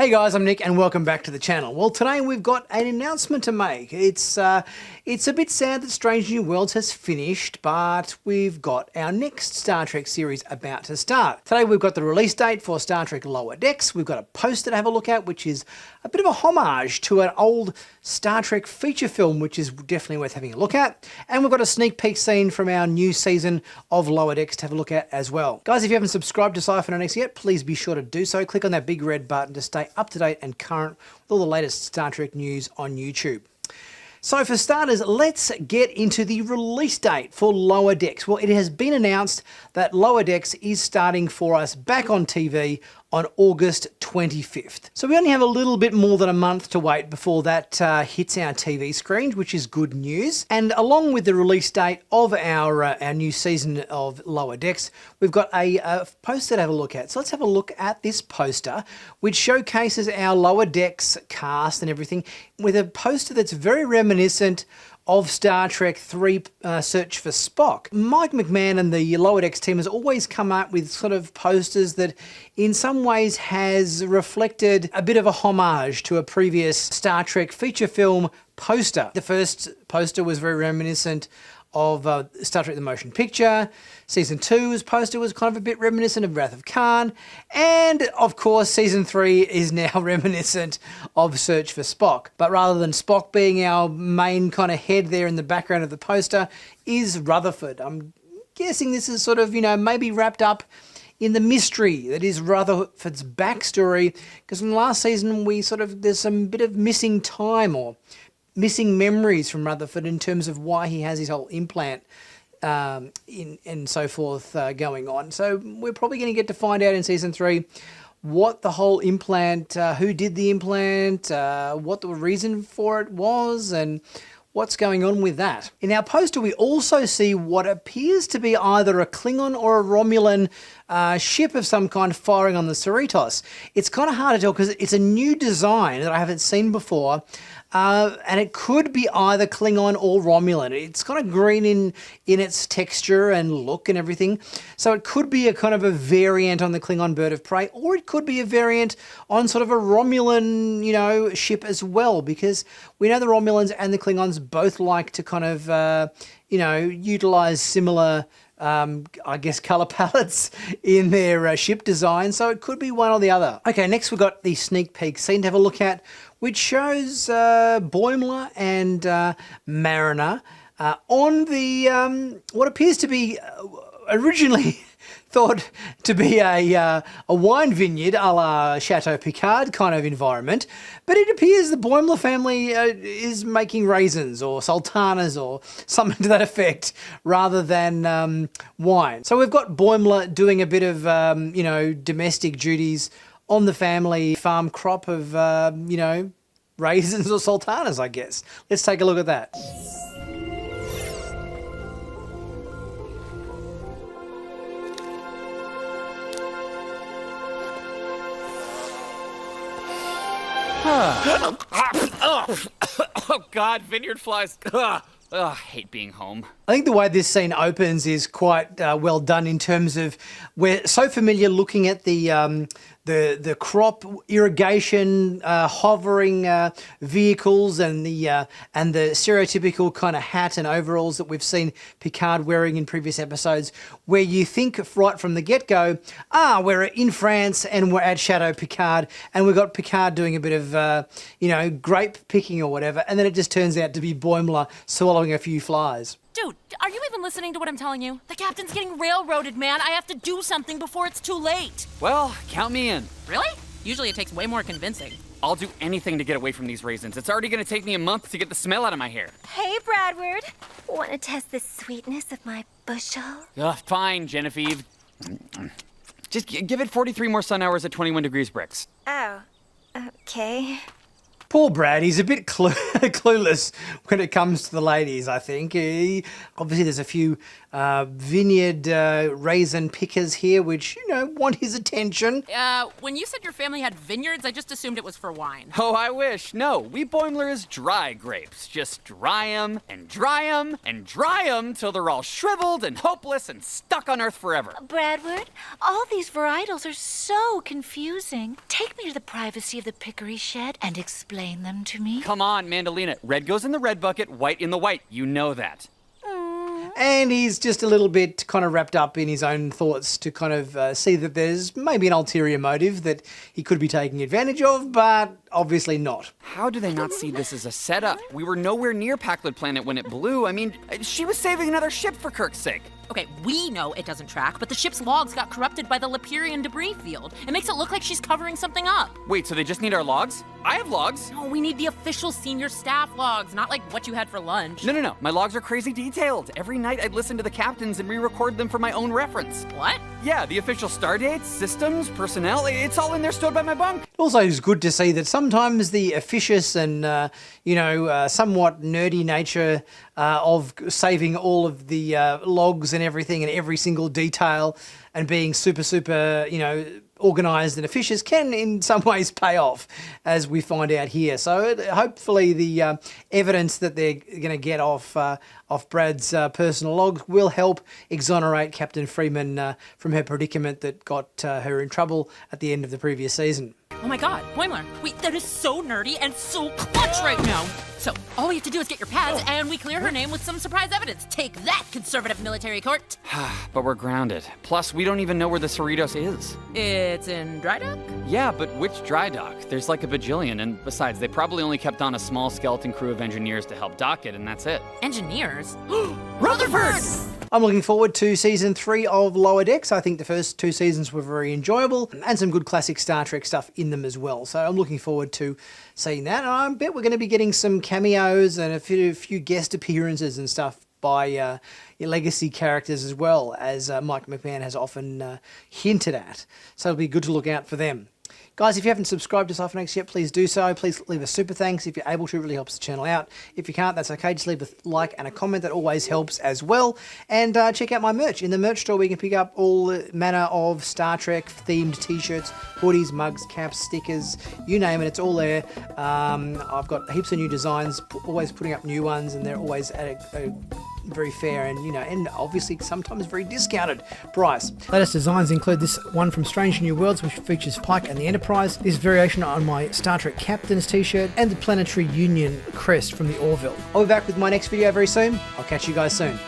Hey guys, I'm Nick and welcome back to the channel. Well, today we've got an announcement to make. It's a bit sad that Strange New Worlds has finished, but we've got our next Star Trek series about to start. Today we've got the release date for Star Trek Lower Decks. We've got a poster to have a look at, which is a bit of a homage to an old Star Trek feature film, which is definitely worth having a look at. And we've got a sneak peek scene from our new season of Lower Decks to have a look at as well. Guys, if you haven't subscribed to Sci-Finatics yet, please be sure to do so. Click on that big red button to stay up to date and current with all the latest Star Trek news on YouTube. So for starters, let's get into the release date for Lower Decks. Well, it has been announced that Lower Decks is starting for us back on TV on August 25th. So we only have a little bit more than a month to wait before that hits our TV screens, which is good news. And along with the release date of our new season of Lower Decks, we've got a poster to have a look at. So let's have a look at this poster, which showcases our Lower Decks cast and everything, with a poster that's very reminiscent of Star Trek 3 Search for Spock. Mike McMahon and the Lower Decks team has always come up with sort of posters that in some ways has reflected a bit of a homage to a previous Star Trek feature film poster. The first poster was very reminiscent of Star Trek the Motion Picture. Season 2's poster was kind of a bit reminiscent of Wrath of Khan. And of course, Season 3 is now reminiscent of Search for Spock. But rather than Spock being our main kind of head there in the background of the poster, is Rutherford. I'm guessing this is sort of, maybe wrapped up in the mystery that is Rutherford's backstory. Because in the last season, there's some bit of missing time or missing memories from Rutherford in terms of why he has his whole implant and so forth going on. So we're probably going to get to find out in Season 3 what the whole implant, who did the implant, what the reason for it was, and what's going on with that. In our poster, we also see what appears to be either a Klingon or a Romulan ship of some kind firing on the Cerritos. It's kind of hard to tell because it's a new design that I haven't seen before. And it could be either Klingon or Romulan. It's kind of green in its texture and look and everything. So it could be a kind of a variant on the Klingon bird of prey, or it could be a variant on sort of a Romulan, ship as well, because we know the Romulans and the Klingons both like to kind of, utilize similar colour palettes in their ship design, so it could be one or the other. Okay, next we've got the sneak peek scene to have a look at, which shows Boimler and Mariner on the what appears to be originally thought to be a wine vineyard a la Chateau Picard kind of environment, but it appears the Boimler family is making raisins or sultanas or something to that effect rather than wine. So we've got Boimler doing a bit of, domestic duties on the family farm crop of, raisins or sultanas, I guess. Let's take a look at that. Oh God, vineyard flies. I hate being home. I think the way this scene opens is quite well done in terms of we're so familiar looking at the crop irrigation hovering vehicles and the stereotypical kind of hat and overalls that we've seen Picard wearing in previous episodes, where you think right from the get-go, we're in France and we're at Chateau Picard and we've got Picard doing a bit of grape picking or whatever, and then it just turns out to be Boimler swallowing a few flies. Dude, are you even listening to what I'm telling you? The captain's getting railroaded, man. I have to do something before it's too late. Well, count me in. Really? Usually it takes way more convincing. I'll do anything to get away from these raisins. It's already gonna take me a month to get the smell out of my hair. Hey, Bradward. Want to test the sweetness of my bushel? Fine, Genevieve. Just give it 43 more sun hours at 21 degrees Brix. Oh, okay. Poor Brad, he's a bit kind of clueless when it comes to the ladies, I think. Obviously, there's a few vineyard raisin pickers here which, want his attention. When you said your family had vineyards, I just assumed it was for wine. Oh, I wish. No, we Boimlers dry grapes. Just dry 'em and dry 'em and dry 'em till they're all shriveled and hopeless and stuck on Earth forever. Bradward, all these varietals are so confusing. Take me to the privacy of the pickery shed and explain them to me. Come on, Mandolina. Red goes in the red bucket, white in the white. You know that. And he's just a little bit kind of wrapped up in his own thoughts to kind of see that there's maybe an ulterior motive that he could be taking advantage of, but obviously not. How do they not see this as a setup? We were nowhere near Packlid Planet when it blew. I mean, she was saving another ship for Kirk's sake. Okay, we know it doesn't track, but the ship's logs got corrupted by the Lapirian debris field. It makes it look like she's covering something up. Wait, so they just need our logs? I have logs. No, we need the official senior staff logs, not like what you had for lunch. No. My logs are crazy detailed. Every night I'd listen to the captains and re-record them for my own reference. What? Yeah, the official star dates, systems, personnel, it's all in there stored by my bunk. Also, it's good to see that sometimes the officious and, somewhat nerdy nature of saving all of the logs and everything and every single detail and being super, organised and officious can in some ways pay off, as we find out here. So hopefully the evidence that they're going to get off Brad's personal logs will help exonerate Captain Freeman from her predicament that got her in trouble at the end of the previous season. Oh my god, Boimler, wait, that is so nerdy and so clutch right now. So, all we have to do is get your pads and we clear her name with some surprise evidence. Take that, conservative military court. But we're grounded. Plus, we don't even know where the Cerritos is. It's in dry dock? Yeah, but which dry dock? There's like a bajillion, and besides, they probably only kept on a small skeleton crew of engineers to help dock it, and that's it. Engineers? Rutherford! I'm looking forward to season 3 of Lower Decks. I think the first 2 seasons were very enjoyable and some good classic Star Trek stuff in them as well. So I'm looking forward to seeing that. And I bet we're going to be getting some cameos and a few guest appearances and stuff by your legacy characters as well, as Mike McMahon has often hinted at. So it'll be good to look out for them. Guys, if you haven't subscribed to Sci-Finatics yet, please do so. Please leave a super thanks if you're able to. It really helps the channel out. If you can't, that's okay. Just leave a like and a comment. That always helps as well. And check out my merch. In the merch store, we can pick up all manner of Star Trek-themed T-shirts, hoodies, mugs, caps, stickers, you name it. It's all there. I've got heaps of new designs, always putting up new ones, and they're always at a very fair and, and obviously sometimes very discounted price. Latest designs include this one from Strange New Worlds, which features Pike and the Enterprise, this variation on my Star Trek Captain's t-shirt, and the Planetary Union crest from the Orville. I'll be back with my next video very soon. I'll catch you guys soon.